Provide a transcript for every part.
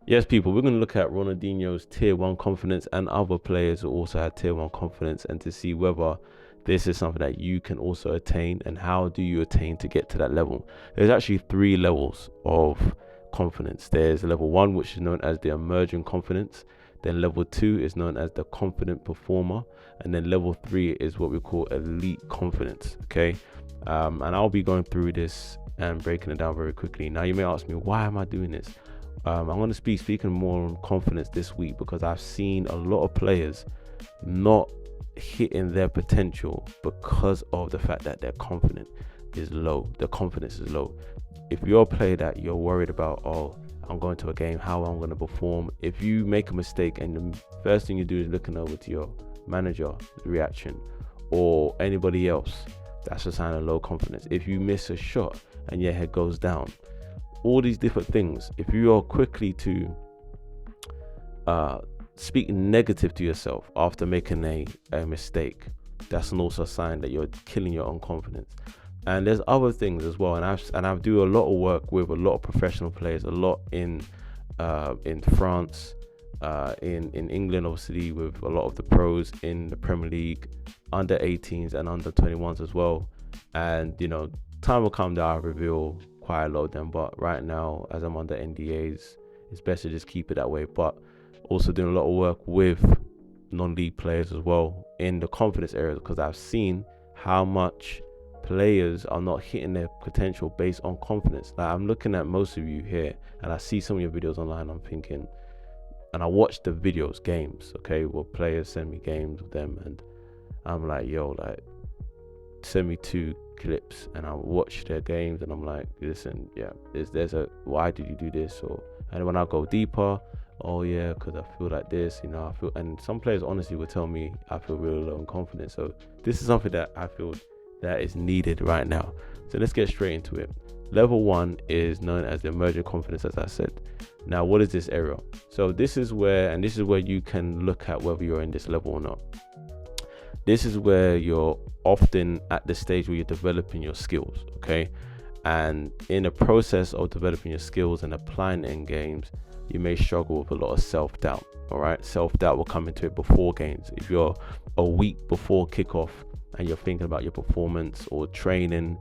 Yes, people, we're going to look at Ronaldinho's tier one confidence and other players who also had tier one confidence, and to see whether this is something that you can also attain, and how do you attain to get to that level. There's actually three levels of confidence. There's level one, which is known as the emerging confidence. Then level two is known as the confident performer. And then level three is what we call elite confidence. Okay. And I'll be going through this and breaking it down very quickly. Now, you may ask me, why am I doing this? I'm going to speaking more on confidence this week because I've seen a lot of players not hitting their potential because of the fact that their confidence is low. The confidence is low. If you're a player that you're worried about, oh, I'm going to a game, how I'm going to perform. If you make a mistake and the first thing you do is looking over to your manager reaction or anybody else, that's a sign of low confidence. If you miss a shot and your head goes down, all these different things, if you are quickly to speak negative to yourself after making a mistake, that's also a sign that you're killing your own confidence. And there's other things as well, and I do a lot of work with a lot of professional players, a lot in France, in England, obviously, with a lot of the pros in the Premier League, under 18s and under 21s as well. And time will come that I reveal quite a lot of them, but right now, as I'm under NDAs, it's best to just keep it that way. But also doing a lot of work with non-league players as well in the confidence areas, because I've seen how much players are not hitting their potential based on confidence. Like, I'm looking at most of you here and I see some of your videos online, I'm thinking, and I watch the videos, games, okay, where players send me games with them, and I'm like, yo, like, send me 2 clips, and I watch their games and I'm like, listen, yeah, there's a why did you do this? Or, and when I go deeper, oh yeah, because I feel like this, I feel, and some players honestly would tell me I feel really low in confidence. So this is something that I feel that is needed right now. So let's get straight into it. Level one is known as the emerging confidence, as I said. Now, what is this area? So this is where you can look at whether you're in this level or not. This is where you're often at the stage where you're developing your skills, okay? And in the process of developing your skills and applying it in games, you may struggle with a lot of self-doubt. All right, self-doubt will come into it before games. If you're a week before kickoff and you're thinking about your performance or training,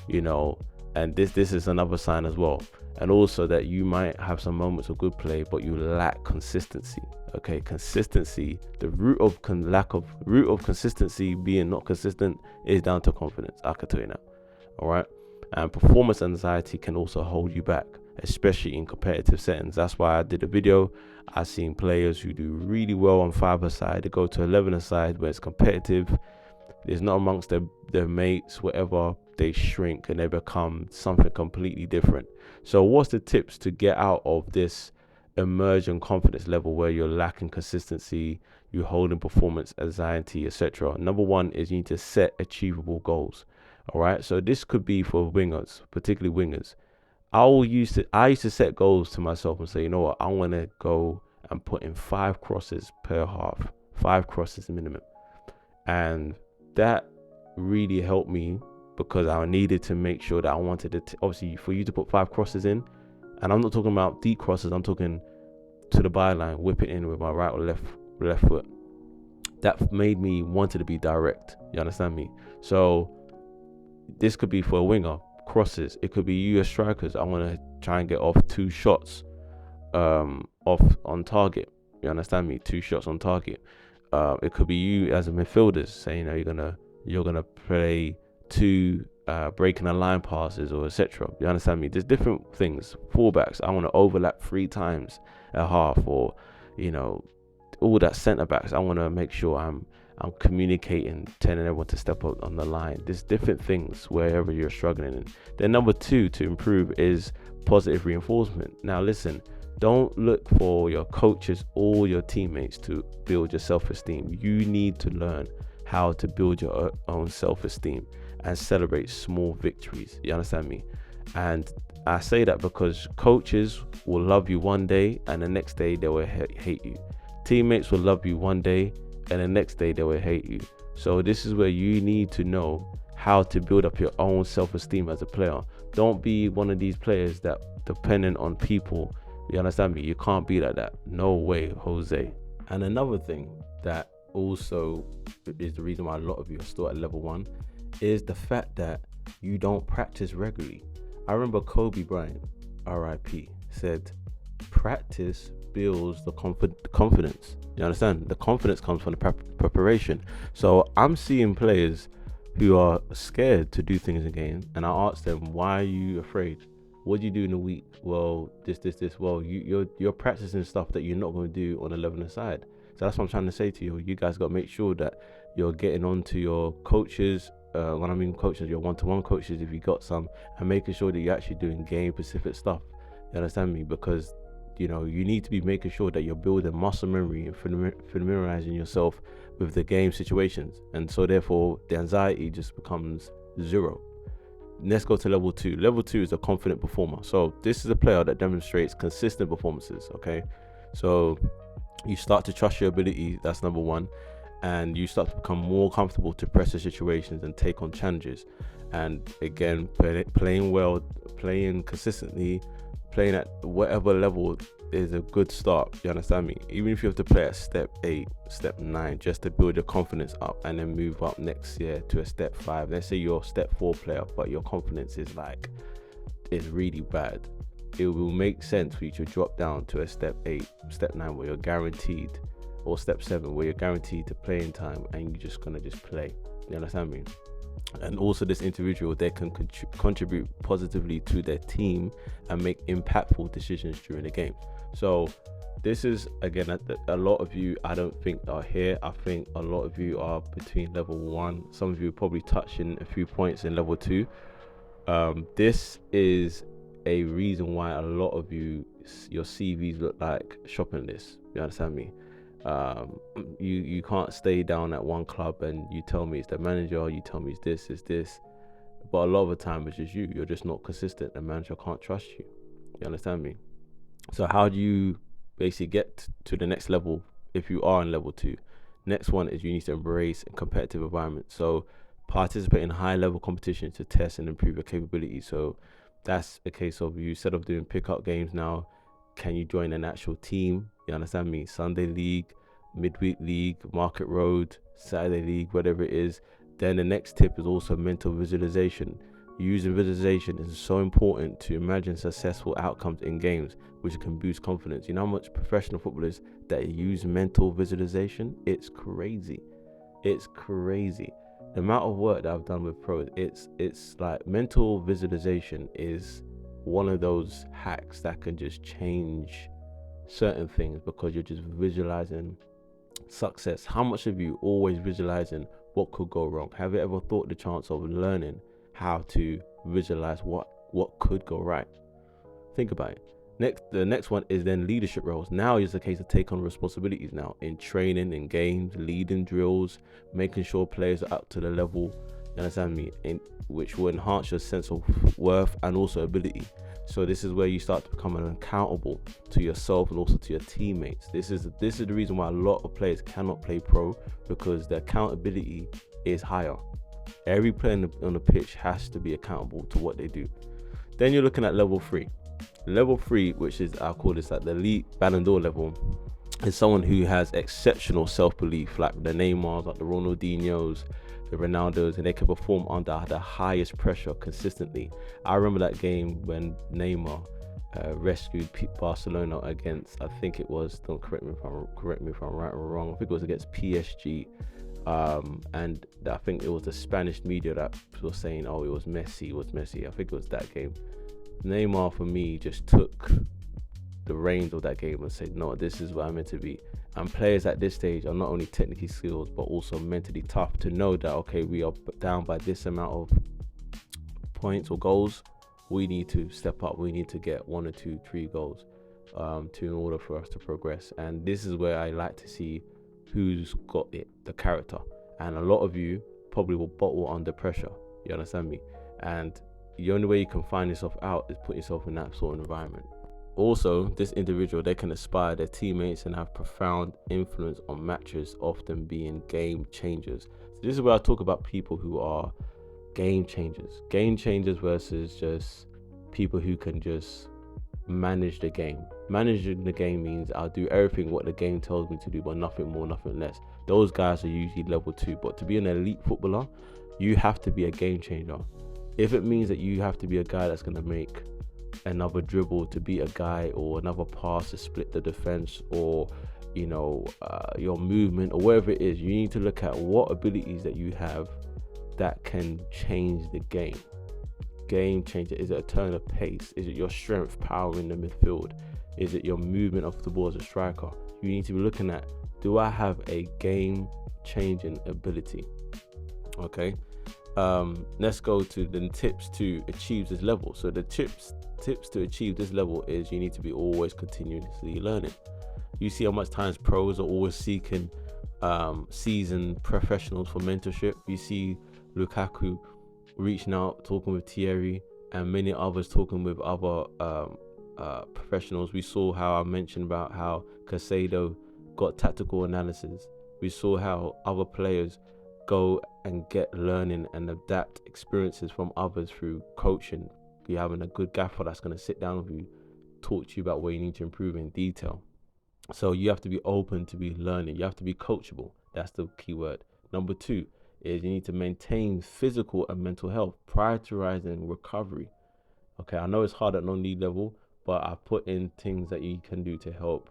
and this is another sign as well. And also that you might have some moments of good play, but you lack consistency. Okay, consistency. The root of consistency being not consistent is down to confidence. I can tell you now. All right, and performance anxiety can also hold you back, especially in competitive settings. That's why I did a video. I've seen players who do really well on 5-a-side, they go to 11-a-side where it's competitive. It's not amongst their mates, whatever, they shrink and they become something completely different. So what's the tips to get out of this emerging confidence level where you're lacking consistency, you're holding performance anxiety, etc.? Number one is you need to set achievable goals. All right, so this could be for wingers, particularly wingers. I used to set goals to myself and say, you know what, I want to go and put in 5 crosses per half, 5 crosses minimum. And that really helped me because I needed to make sure that I wanted to, obviously, for you to put 5 crosses in, and I'm not talking about deep crosses, I'm talking to the byline, whip it in with my right or left foot. That made me wanted to be direct. You understand me? So this could be for a winger, crosses. It could be you as strikers. I want to try and get off 2 shots off on target. You understand me? 2 shots on target. It could be you as a midfielder saying, you're gonna play 2 breaking a line passes or etc. You understand me? There's different things. Fullbacks, I want to overlap 3 times a half, or all that centre backs. I want to make sure I'm communicating, telling everyone to step up on the line. There's different things wherever you're struggling. And then number 2 to improve is positive reinforcement. Now listen, don't look for your coaches or your teammates to build your self-esteem. You need to learn how to build your own self-esteem and celebrate small victories. You understand me? And I say that because coaches will love you one day and the next day they will hate you. Teammates will love you one day and the next day they will hate you. So this is where you need to know how to build up your own self-esteem as a player. Don't be one of these players that dependent on people You understand me? You can't be like that. No way, Jose. And another thing that also is the reason why a lot of you are still at level 1 is the fact that you don't practice regularly. I remember Kobe Bryant, RIP, said practice builds the confidence. You understand? The confidence comes from the preparation. So I'm seeing players who are scared to do things in games, and I ask them, why are you afraid? What do you do in a week? Well, this. Well, you're practicing stuff that you're not going to do on the level aside. So that's what I'm trying to say to you. You guys got to make sure that you're getting on to your coaches. When I mean coaches, your one-to-one coaches, if you got some, and making sure that you're actually doing game-specific stuff. You understand me? Because you need to be making sure that you're building muscle memory and familiarizing yourself with the game situations, and so therefore the anxiety just becomes zero. Let's go to level 2. Level 2 is a confident performer. So this is a player that demonstrates consistent performances. Okay, so you start to trust your ability. That's number 1. And you start to become more comfortable to pressure situations and take on challenges. And again, playing well, playing consistently, playing at whatever level is a good start. You understand me? Even if you have to play at step 8, step 9, just to build your confidence up, and then move up next year to a step 5. Let's say you're a step 4 player, but your confidence is really bad. It will make sense for you to drop down to a step 8, step 9, where you're guaranteed, or step 7, where you're guaranteed to playing time, and you're just gonna just play. You understand me? And also, this individual, they can contribute positively to their team and make impactful decisions during the game. So this is, again, a lot of you I don't think are here. I think a lot of you are between level 1. Some of you probably touching a few points in level 2. This is a reason why a lot of you, your CVs look like shopping lists. You understand me? You can't stay down at one club and you tell me it's the manager, or you tell me it's this, but a lot of the time it's just you're just not consistent. The manager can't trust you. You understand me? So how do you basically get to the next level if you are in level 2? Next one is you need to embrace a competitive environment. So participate in high level competition to test and improve your capabilities. So that's a case of, you, instead of doing pickup games now, can you join an actual team? You understand me? Sunday league, midweek league, market road, Saturday league, whatever it is. Then the next tip is also mental visualization. Using visualization is so important to imagine successful outcomes in games, which can boost confidence. You know how much professional footballers that use mental visualization? It's crazy. It's crazy. The amount of work that I've done with pros, it's like mental visualization is one of those hacks that can just change certain things, because you're just visualizing success. How much of you always visualizing what could go wrong? Have you ever thought the chance of learning how to visualize what could go right? Think about it. The next one is then leadership roles. Now is the case to take on responsibilities now in training, in games, leading drills, making sure players are up to the level, you understand me, which will enhance your sense of worth and also ability. So this is where you start to become accountable to yourself and also to your teammates. This is the reason why a lot of players cannot play pro, because the accountability is higher. Every player on the pitch has to be accountable to what they do. Then you're looking at level 3. Level 3, which is, I call this like the elite Ballon d'Or level, is someone who has exceptional self-belief, like the Neymars, like the Ronaldinhos, the Ronaldos, and they can perform under the highest pressure consistently. I remember that game when Neymar rescued Barcelona against, I think it was, don't correct me if I'm right or wrong, I think it was against PSG. And I think it was the Spanish media that was saying, oh, it was Messi. I think it was that game. Neymar, for me, just took the reins of that game and said, no, this is what I'm meant to be. And players at this stage are not only technically skilled, but also mentally tough to know that, okay, we are down by this amount of points or goals. We need to step up. We need to get 1 or 2, 3 goals in order for us to progress. And this is where I like to see who's got it, the character. And a lot of you probably will bottle under pressure. You understand me? And the only way you can find yourself out is put yourself in that sort of environment. Also, this individual, they can inspire their teammates and have profound influence on matches, often being game changers. So this is where I talk about people who are game changers versus just people who can just manage the game. Managing the game means I'll do everything what the game tells me to do, but nothing more, nothing less. Those guys are usually level 2, but to be an elite footballer, you have to be a game changer. If it means that you have to be a guy that's going to make another dribble to beat a guy, or another pass to split the defense, or your movement, or whatever it is, you need to look at what abilities that you have that can change the game. Game changer. Is it a turn of pace? Is it your strength, power in the midfield? Is it your movement off the ball as a striker? You need to be looking at, do I have a game changing ability? Okay. Let's go to the tips to achieve this level. So the tips to achieve this level is you need to be always continuously learning. You see how much times pros are always seeking seasoned professionals for mentorship. You see Lukaku reaching out, talking with Thierry, and many others talking with other professionals. We saw how I mentioned about how Casado got tactical analysis. We saw how other players go and get learning and adapt experiences from others through coaching. You're having a good gaffer that's going to sit down with you, talk to you about where you need to improve in detail. So you have to be open to be learning. You have to be coachable. That's the key word. Number 2 is you need to maintain physical and mental health, prioritizing recovery. Okay, I know it's hard at non-league level, but I've put in things that you can do to help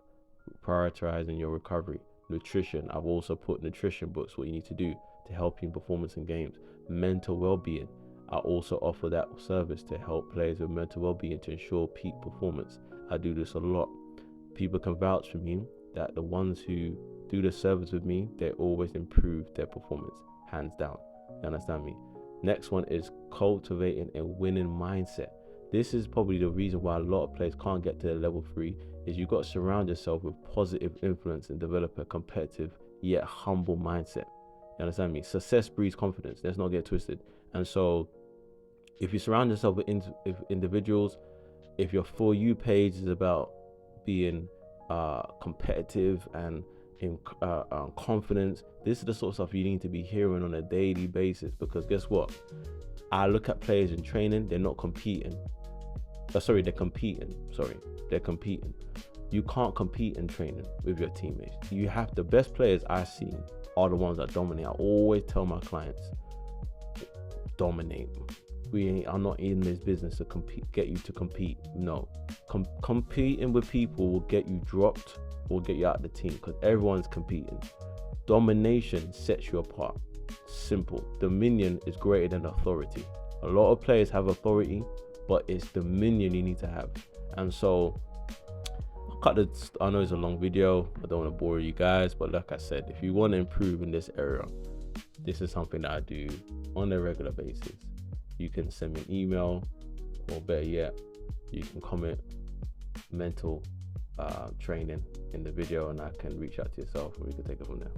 prioritizing your recovery. Nutrition, I've also put nutrition books, what you need to do to help you in performance in games. Mental well-being, I also offer that service to help players with mental well-being to ensure peak performance. I do this a lot. People can vouch for me that the ones who do the service with me, they always improve their performance, hands down. You understand me? Next one is cultivating a winning mindset. This is probably the reason why a lot of players can't get to level 3, is you've got to surround yourself with positive influence and develop a competitive yet humble mindset. You understand me? Success breeds confidence. Let's not get twisted. And so if you surround yourself with individuals, if your For You page is about being competitive and in confidence, this is the sort of stuff you need to be hearing on a daily basis. Because guess what? I look at players in training, they're not competing. They're competing. They're competing. You can't compete in training with your teammates. You have the best players I've seen are the ones that dominate. I always tell my clients, dominate. I'm not in this business to get you to compete. No, competing with people will get you dropped or get you out of the team, because everyone's competing. Domination sets you apart. Simple. Dominion is greater than authority. A lot of players have authority, but it's dominion you need to have. And so I know it's a long video, I don't want to bore you guys, but like I said, if you want to improve in this area, this is something that I do on a regular basis. You can send me an email, or better yet, you can comment mental training in the video, and I can reach out to yourself and we can take it from there.